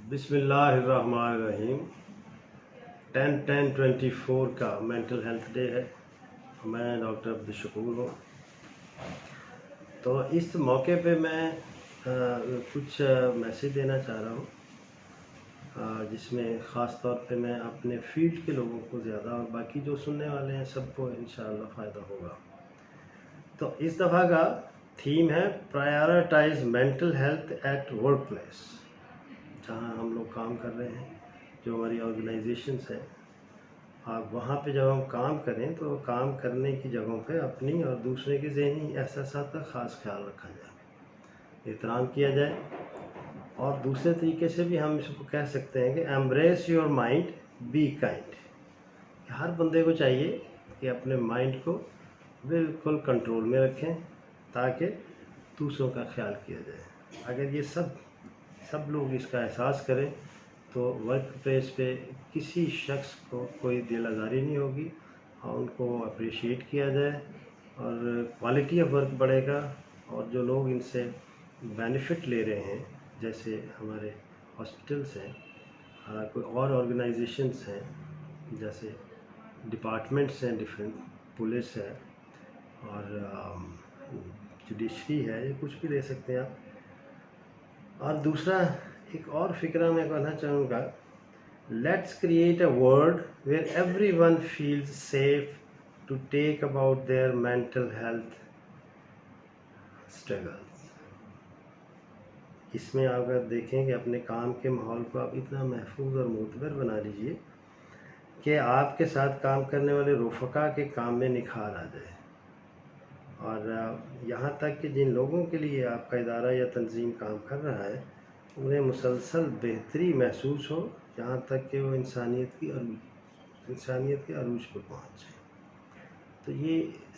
بسم اللہ الرحمن الرحیم 10/10/24 کا مینٹل ہیلتھ ڈے ہے۔ میں ڈاکٹر عبدالشکور ہوں۔ تو اس موقع پہ میں کچھ میسیج دینا چاہ رہا ہوں، جس میں خاص طور پہ میں اپنے فیلڈ کے لوگوں کو زیادہ اور باقی جو سننے والے ہیں سب کو انشاءاللہ فائدہ ہوگا۔ تو اس دفعہ کا تھیم ہے prioritize mental health at workplace. جہاں ہم لوگ کام کر رہے ہیں، جو ہماری آرگنائزیشنس ہیں، وہاں پہ جب ہم کام کریں تو کام کرنے کی جگہوں پہ اپنی اور دوسرے کے ذہنی احساسات کا خاص خیال رکھا جائے، احترام کیا جائے، اور دوسرے طریقے سے بھی ہم اس کو کہہ سکتے ہیں کہ embrace your mind, be kind. ہر بندے کو چاہیے کہ اپنے مائنڈ کو بالکل کنٹرول میں رکھیں تاکہ دوسروں کا خیال کیا جائے۔ اگر یہ سب لوگ اس کا احساس کریں تو ورک پلیس پہ کسی شخص کو کوئی دل آزاری نہیں ہوگی، اور ان کو اپریشیٹ کیا جائے اور کوالٹی آف ورک بڑھے گا، اور جو لوگ ان سے بینیفٹ لے رہے ہیں، جیسے ہمارے ہاسپٹلس ہیں، کوئی اور آرگنائزیشنس ہیں، جیسے ڈپارٹمنٹس ہیں، ڈفرینٹ پولیس ہے اور جوڈیشری ہے، یہ کچھ بھی لے سکتے ہیں آپ۔ اور دوسرا ایک اور فکرہ میں کہنا چاہوں گا، let's create a world where everyone feels safe to talk about their mental health struggles. اس میں آپ اگر دیکھیں کہ اپنے کام کے ماحول کو آپ اتنا محفوظ اور معتبر بنا لیجئے کہ آپ کے ساتھ کام کرنے والے رفقا کے کام میں نکھار آ جائے، اور یہاں تک کہ جن لوگوں کے لیے آپ کا ادارہ یا تنظیم کام کر رہا ہے انہیں مسلسل بہتری محسوس ہو، یہاں تک کہ وہ انسانیت کے عروج پر پہنچ جائیں۔ تو یہ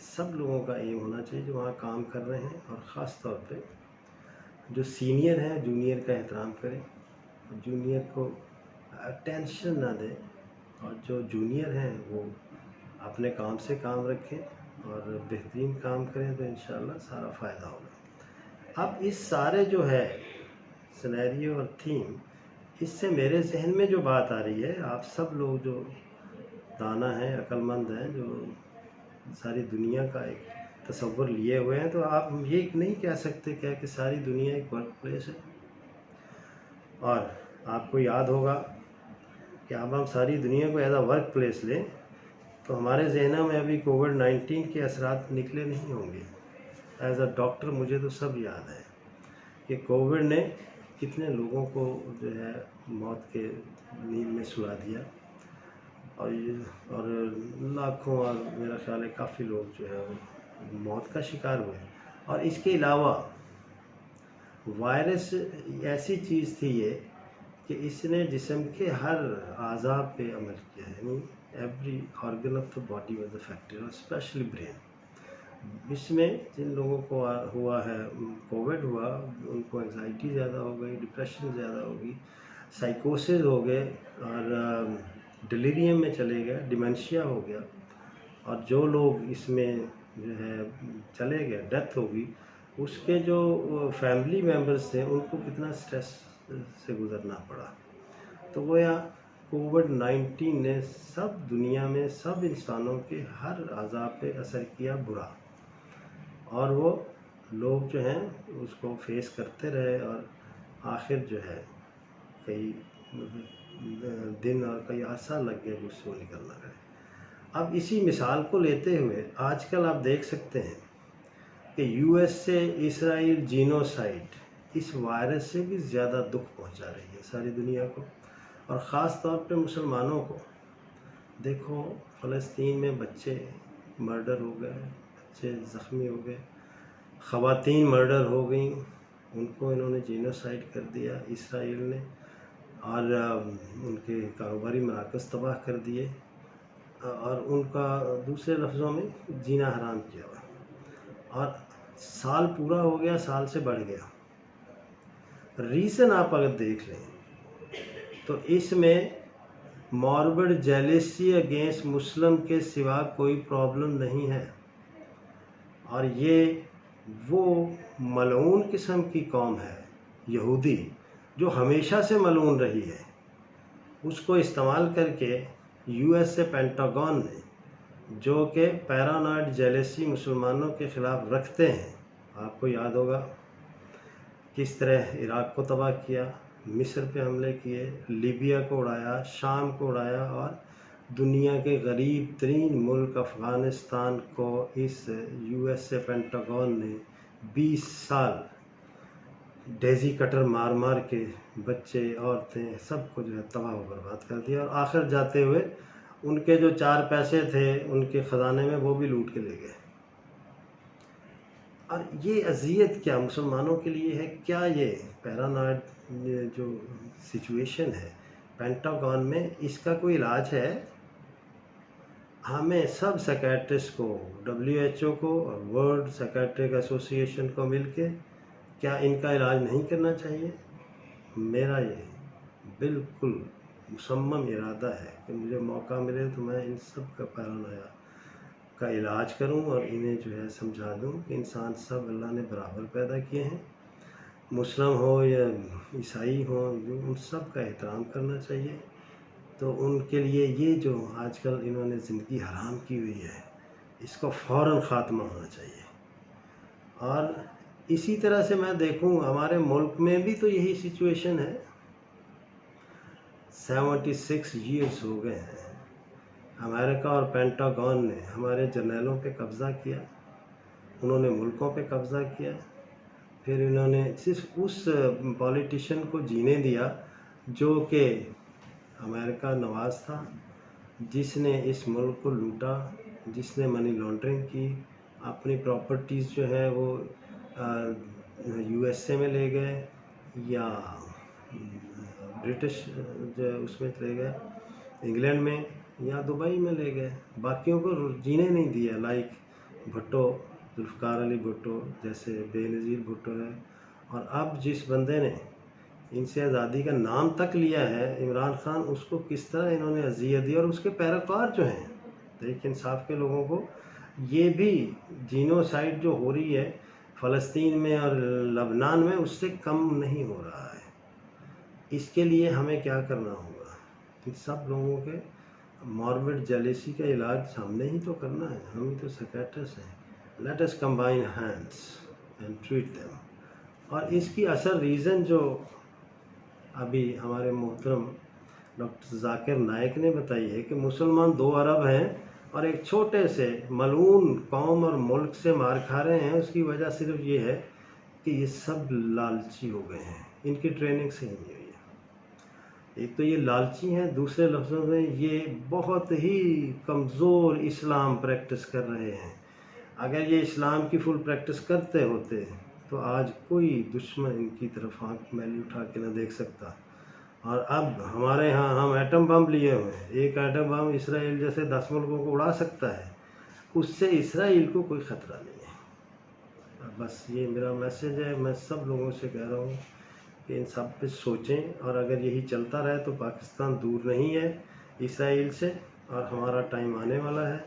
سب لوگوں کا ایم ہونا چاہیے جو وہاں کام کر رہے ہیں، اور خاص طور پہ جو سینئر ہیں جونیئر کا احترام کریں، جونیئر کو ٹینشن نہ دیں، اور جو جونیئر ہیں وہ اپنے کام سے کام رکھیں اور بہترین کام کریں، تو انشاءاللہ سارا فائدہ ہوگا۔ اب اس سارے جو ہے سینیریو اور تھیم، اس سے میرے ذہن میں جو بات آ رہی ہے، آپ سب لوگ جو دانا ہیں، عقل مند ہیں، جو ساری دنیا کا ایک تصور لیے ہوئے ہیں، تو آپ یہ نہیں کہہ سکتے کہ ساری دنیا ایک ورک پلیس ہے۔ اور آپ کو یاد ہوگا کہ اب ہم ساری دنیا کو ایز اے ورک پلیس لیں تو ہمارے ذہنوں میں ابھی کووڈ-19 کے اثرات نکلے نہیں ہوں گے۔ ایز اے ڈاکٹر مجھے تو سب یاد ہے کہ کووڈ نے کتنے لوگوں کو جو ہے موت کے نیند میں سلا دیا، اور لاکھوں، اور میرا خیال ہے کافی لوگ جو ہے وہ موت کا شکار ہوئے۔ اور اس کے علاوہ وائرس ایسی چیز تھی یہ کہ اس نے جسم کے ہر اعضاء پہ عمل کیا، یعنی every organ of the body was affected, اور اسپیشلی برین۔ اس میں جن لوگوں کو ہوا ہے، کووڈ ہوا، ان کو انگزائٹی زیادہ ہو گئی، ڈپریشن زیادہ ہو گئی، سائیکوسز ہو گئے، اور ڈیلیریم میں چلے گئے، ڈیمنشیا ہو گیا، اور جو لوگ اس میں جو ہے چلے گئے، ڈیتھ ہو گئی، اس کے جو فیملی ممبرس تھے ان کو کتنا سٹریس سے گزرنا پڑا۔ تو گویا کووڈ-19 نے سب دنیا میں سب انسانوں کے ہر اعضاء پہ اثر کیا برا، اور وہ لوگ جو ہیں اس کو فیس کرتے رہے، اور آخر جو ہے کئی دن اور کئی عرصہ لگ گئے اس سے نکلنا رہے۔ اب اسی مثال کو لیتے ہوئے آج کل آپ دیکھ سکتے ہیں کہ یو ایس سے اسرائیل جینوسائیڈ اس وائرس سے بھی زیادہ دکھ پہنچا رہی ہے ساری دنیا کو، اور خاص طور پہ مسلمانوں کو۔ دیکھو فلسطین میں بچے مرڈر ہو گئے، بچے زخمی ہو گئے، خواتین مرڈر ہو گئیں، ان کو انہوں نے جینوسائیڈ کر دیا اسرائیل نے، اور ان کے کاروباری مراکز تباہ کر دیے، اور ان کا دوسرے لفظوں میں جینا حرام کیا ہوا، اور سال پورا ہو گیا، سال سے بڑھ گیا۔ ریزن آپ اگر دیکھ لیں تو اس میں ماربڈ جیلیسی اگینسٹ مسلم کے سوا کوئی پرابلم نہیں ہے، اور یہ وہ ملعون قسم کی قوم ہے یہودی، جو ہمیشہ سے ملعون رہی ہے، اس کو استعمال کر کے یو ایس اے پینٹاگون نے، جو کہ پیرانوئڈ جیلیسی مسلمانوں کے خلاف رکھتے ہیں، آپ کو یاد ہوگا کس طرح عراق کو تباہ کیا، مصر پہ حملے کیے، لیبیا کو اڑایا، شام کو اڑایا، اور دنیا کے غریب ترین ملک افغانستان کو اس یو ایس اے پینٹاگون نے 20 سال ڈیزی کٹر مار مار کے بچے عورتیں سب کو جو ہے تباہ و برباد کر دیا، اور آخر جاتے ہوئے ان کے جو 4 پیسے تھے ان کے خزانے میں وہ بھی لوٹ کے لے گئے۔ اور یہ اذیت کیا مسلمانوں کے لیے ہے؟ کیا یہ پیرانوئڈ جو سچویشن ہے پینٹاگون میں، اس کا کوئی علاج ہے؟ ہمیں سب سیکیٹرسٹ کو، WHO کو اور ورلڈ سیکیٹرک ایسوسی ایشن کو مل کے کیا ان کا علاج نہیں کرنا چاہیے؟ میرا یہ بالکل مصمم ارادہ ہے کہ مجھے موقع ملے تو میں ان سب کا پیرانویا کا علاج کروں اور انہیں جو ہے سمجھا دوں کہ انسان سب اللہ نے برابر پیدا کیے ہیں، مسلم ہو یا عیسائی ہو، ان سب کا احترام کرنا چاہیے۔ تو ان کے لیے یہ جو آج کل انہوں نے زندگی حرام کی ہوئی ہے، اس کو فوراً خاتمہ ہونا چاہیے۔ اور اسی طرح سے میں دیکھوں ہمارے ملک میں بھی تو یہی سچویشن ہے۔ 76 ایئرس ہو گئے ہیں، امریکہ اور پینٹاگون نے ہمارے جرنیلوں پہ قبضہ کیا، انہوں نے ملکوں پہ قبضہ کیا، پھر انہوں نے صرف اس پولیٹیشین کو جینے دیا جو کہ امریکہ نواز تھا، جس نے اس ملک کو لوٹا، جس نے منی لانڈرنگ کی، اپنی پراپرٹیز جو ہے وہ یو ایس اے میں لے گئے یا برٹش جو اس میں لے گئے، انگلینڈ میں یا دبئی میں لے گئے، باقیوں کو جینے نہیں دیا، لائک بھٹو، ذوالفقار علی بھٹو جیسے بے نظیر بھٹو ہے۔ اور اب جس بندے نے ان سے آزادی کا نام تک لیا ہے، عمران خان، اس کو کس طرح انہوں نے اذیت دی، اور اس کے پیروکار جو ہیں تحریک انصاف کے لوگوں کو، یہ بھی جینوسائیڈ جو ہو رہی ہے فلسطین میں اور لبنان میں، اس سے کم نہیں ہو رہا ہے۔ اس کے لیے ہمیں کیا کرنا ہوگا؟ ان سب لوگوں کے ماربڈ جیلیسی کا علاج ہم نے ہی تو کرنا ہے، ہم ہی تو سیکیٹرسٹ ہیں۔ Let us combine hands and treat them. اور اس کی اصل ریزن جو ابھی ہمارے محترم ڈاکٹر ذاکر نائک نے بتائی ہے کہ مسلمان 2 ارب ہیں اور ایک چھوٹے سے ملعون قوم اور ملک سے مار کھا رہے ہیں، اس کی وجہ صرف یہ ہے کہ یہ سب لالچی ہو گئے ہیں، ان کی ٹریننگ صحیح نہیں ہوئی ہے۔ ایک تو یہ لالچی ہیں، دوسرے لفظوں میں یہ بہت ہی کمزور اسلام پریکٹس کر رہے ہیں۔ اگر یہ اسلام کی فل پریکٹس کرتے ہوتے تو آج کوئی دشمن ان کی طرف آنکھ میلی اٹھا کے نہ دیکھ سکتا۔ اور اب ہمارے ہاں ہم ایٹم بم لیے ہوئے ہیں، ایک ایٹم بم اسرائیل جیسے 10 ملکوں کو اڑا سکتا ہے، اس سے اسرائیل کو کوئی خطرہ نہیں ہے۔ بس یہ میرا میسیج ہے، میں سب لوگوں سے کہہ رہا ہوں کہ ان سب پہ سوچیں، اور اگر یہی چلتا رہے تو پاکستان دور نہیں ہے اسرائیل سے، اور ہمارا ٹائم آنے والا ہے۔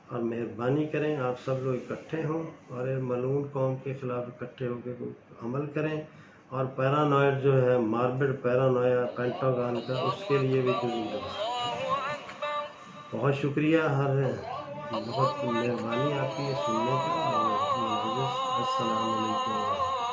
اور مہربانی کریں آپ سب لوگ اکٹھے ہوں اور ملعون قوم کے خلاف اکٹھے ہو کے عمل کریں، اور پیرانوئڈ جو ہے ماربڈ پیرانویا پینٹاگون کا، اس کے لیے بھی بہت شکریہ، بہت مہربانی آپ کی یہ سننے کا، اور السلام علیکم۔